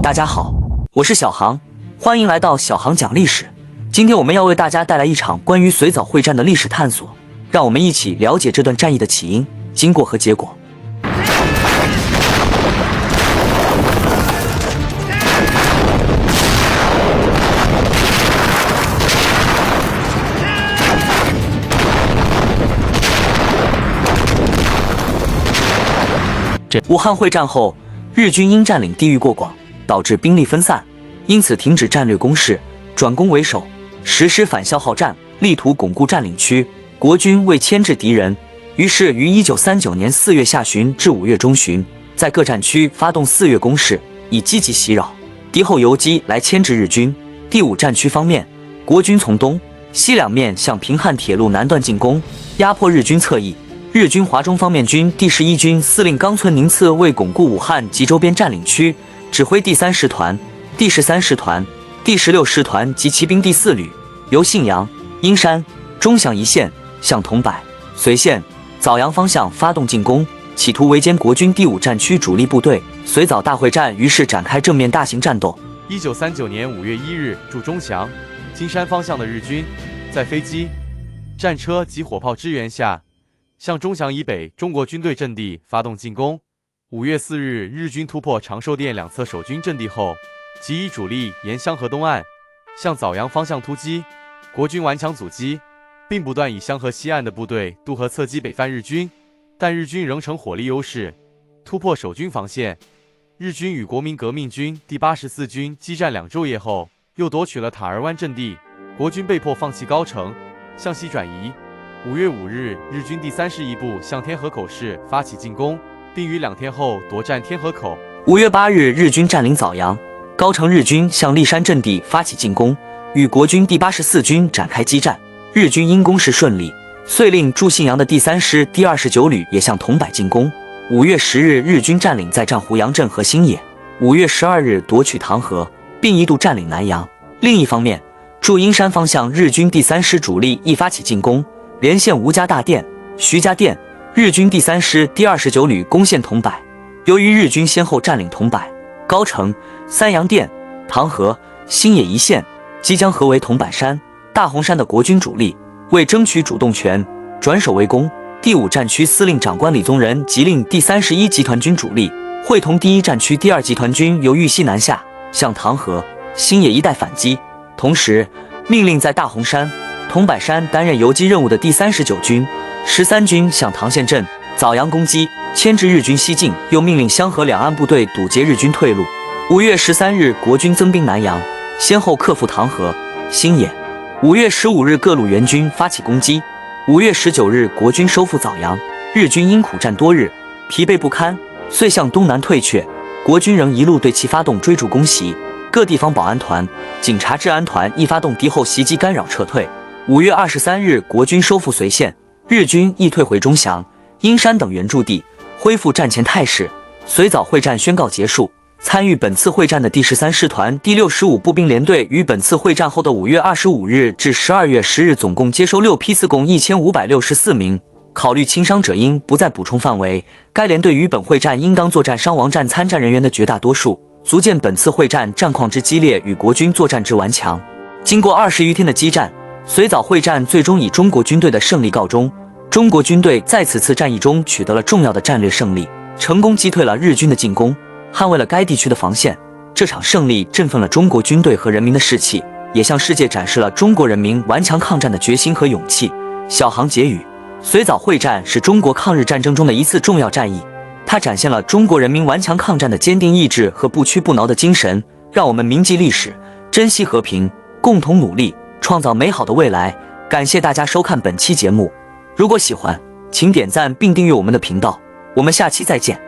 大家好，我是小航，欢迎来到小航讲历史。今天我们要为大家带来一场关于水藻会战的历史探索，让我们一起了解这段战役的起因、经过和结果。武汉会战后，日军因占领地域过广，导致兵力分散，因此停止战略攻势，转攻为守，实施反消耗战，力图巩固占领区。国军为牵制敌人，于是于1939年4月下旬至5月中旬，在各战区发动4月攻势，以积极袭扰、敌后游击来牵制日军。第5战区方面，国军从东西两面向平汉铁路南段进攻，压迫日军侧翼。日军华中方面军第11军司令冈村宁次为巩固武汉及周边占领区，指挥第3师团、第13师团、第16师团及骑兵第4旅，由信阳、阴山、钟祥一线向桐柏、绥县、枣阳方向发动进攻，企图围歼国军第5战区主力部队。绥枣大会战于是展开正面大型战斗。1939年5月1日，驻钟祥、金山方向的日军，在飞机、战车及火炮支援下，向钟祥以北中国军队阵地发动进攻。5月4日，日军突破长寿店两侧守军阵地后，即以主力沿香河东岸向枣阳方向突击，国军顽强阻击，并不断以香河西岸的部队渡河侧击北犯日军，但日军仍呈火力优势，突破守军防线。日军与国民革命军第84军激战2昼夜后，又夺取了塔儿湾阵地，国军被迫放弃高城，向西转移。5月5日，日军第31部向天河口市发起进攻，并于2天后夺占天河口。5月8日，日军占领枣阳、高城，日军向立山阵地发起进攻，与国军第84军展开激战。日军因攻势顺利，遂令驻信阳的第3师第29旅也向桐柏进攻。5月10日，日军占领在战湖阳镇和新野。5月12日，夺取唐河，并一度占领南阳。另一方面，驻阴山方向日军第3师主力亦发起进攻，连线吴家大店、徐家店。日军第3师第29旅攻陷桐柏。由于日军先后占领桐柏、高城、三阳店、唐河、新野一线，即将合围桐柏山、大红山的国军主力，为争取主动权，转守为攻。第5战区司令长官李宗仁即令第31集团军主力会同第1战区第2集团军由豫西南下，向唐河、新野一带反击。同时，命令在大红山、桐柏山担任游击任务的第39军、13军向唐县镇、枣阳攻击，牵制日军西进，又命令香河两岸部队堵截日军退路。5月13日，国军增兵南阳，先后克服唐河、新野。5月15日，各路援军发起攻击。5月19日，国军收复枣阳，日军因苦战多日，疲惫不堪，遂向东南退却。国军仍一路对其发动追逐攻袭，各地方保安团、警察治安团亦发动敌后袭击干扰撤退。5月23日，国军收复绥县，日军亦退回钟祥、阴山等原驻地，恢复战前态势。绥枣会战宣告结束。参与本次会战的第13师团第65步兵联队于本次会战后的5月25日至12月10日总共接收6批次，共1564名。考虑轻伤者应不在补充范围，该联队于本会战应当作战伤亡占参战人员的绝大多数，足见本次会战战况之激烈与国军作战之顽强。经过20余天的激战，绥枣会战最终以中国军队的胜利告终。中国军队在此次战役中取得了重要的战略胜利，成功击退了日军的进攻，捍卫了该地区的防线。这场胜利振奋了中国军队和人民的士气，也向世界展示了中国人民顽强抗战的决心和勇气。小航结语：绥枣会战是中国抗日战争中的一次重要战役，它展现了中国人民顽强抗战的坚定意志和不屈不挠的精神，让我们铭记历史，珍惜和平，共同努力，创造美好的未来。感谢大家收看本期节目，如果喜欢，请点赞并订阅我们的频道，我们下期再见。